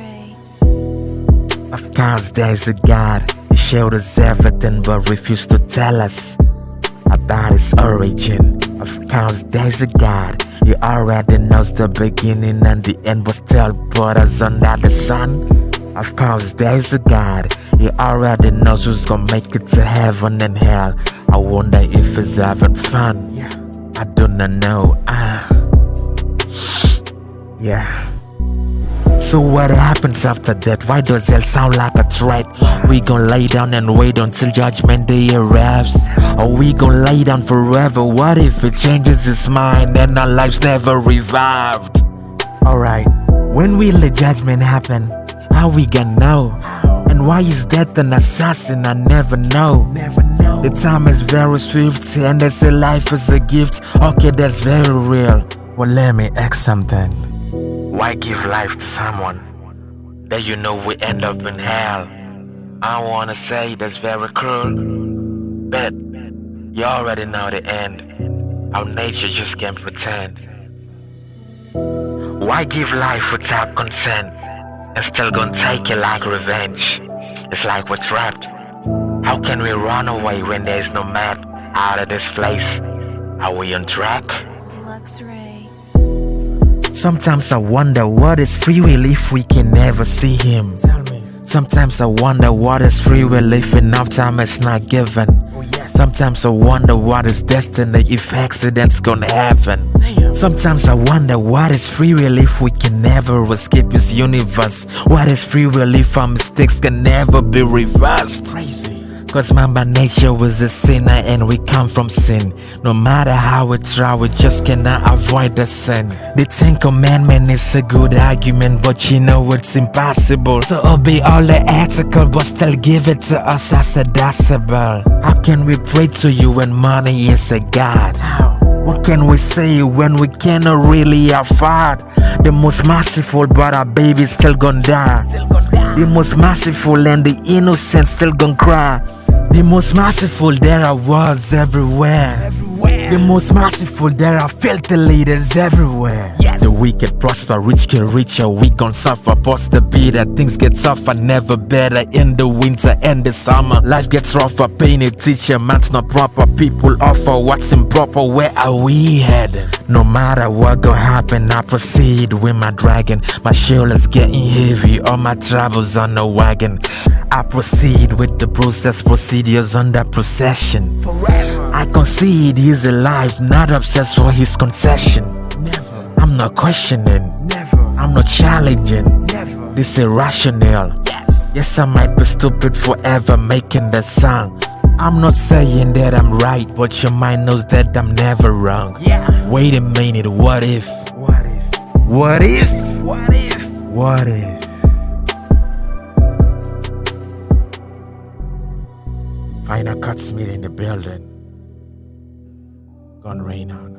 Luxray. Of course there's a God. He showed us everything but refused to tell us about his origin. Of course there's a God. He already knows the beginning and the end, but still put us under the sun. Of course there's a God. He already knows who's gonna make it to heaven and hell. I wonder if he's having fun. I do not know. Yeah. So what happens after that? Why does hell sound like a threat? We gon' lay down and wait until judgment day arrives? Or we gon' lay down forever? What if it changes his mind and our lives never revived? Alright, when will the judgment happen? How we gonna know? And why is death an assassin? I never know. The time is very swift and they say life is a gift. Okay, that's very real. Well, let me ask something. Why give life to someone that you know will end up in hell? I don't wanna say that's very cruel, but you already know the end. Our nature just can't pretend. Why give life without consent and still gonna take it like revenge? It's like we're trapped. How can we run away when there's no map out of this place? Are we on track? Luxray. Sometimes I wonder what is free will if we can never see him. Sometimes I wonder what is free will if enough time is not given. Sometimes I wonder what is destiny if accidents gonna happen. Sometimes I wonder what is free will if we can never escape this universe. What is free will if our mistakes can never be reversed? Cause man by nature was a sinner and we come from sin. No matter how we try, we just cannot avoid the sin. The 10 Commandment is a good argument, but you know it's impossible to obey all the ethical but still give it to us as a decibel. How can we pray to you when money is a god? What can we say when we cannot really afford the most merciful, but our baby's still gonna die? The most merciful and the innocent still gonna cry. The most merciful, there are wars everywhere. The most merciful, there are filthy leaders everywhere. The wicked prosper, rich get richer, we gon' suffer. Past the bitter, things get tougher, never better. In the winter and the summer, life gets rougher. Pain a teacher, man's not proper. People offer what's improper, where are we headed? No matter what gon' happen, I proceed with my dragon. My shield is getting heavy, all my travels on the wagon. I proceed with the process, procedures under procession. I concede he's alive, not obsessed for his concession. I'm not questioning, I'm not challenging. This is irrational. Yes, I might be stupid forever making that song. I'm not saying that I'm right, but your mind knows that I'm never wrong. Wait a minute, what if? What if? What if? Final Cutsmith in the building. Gone Rayne on.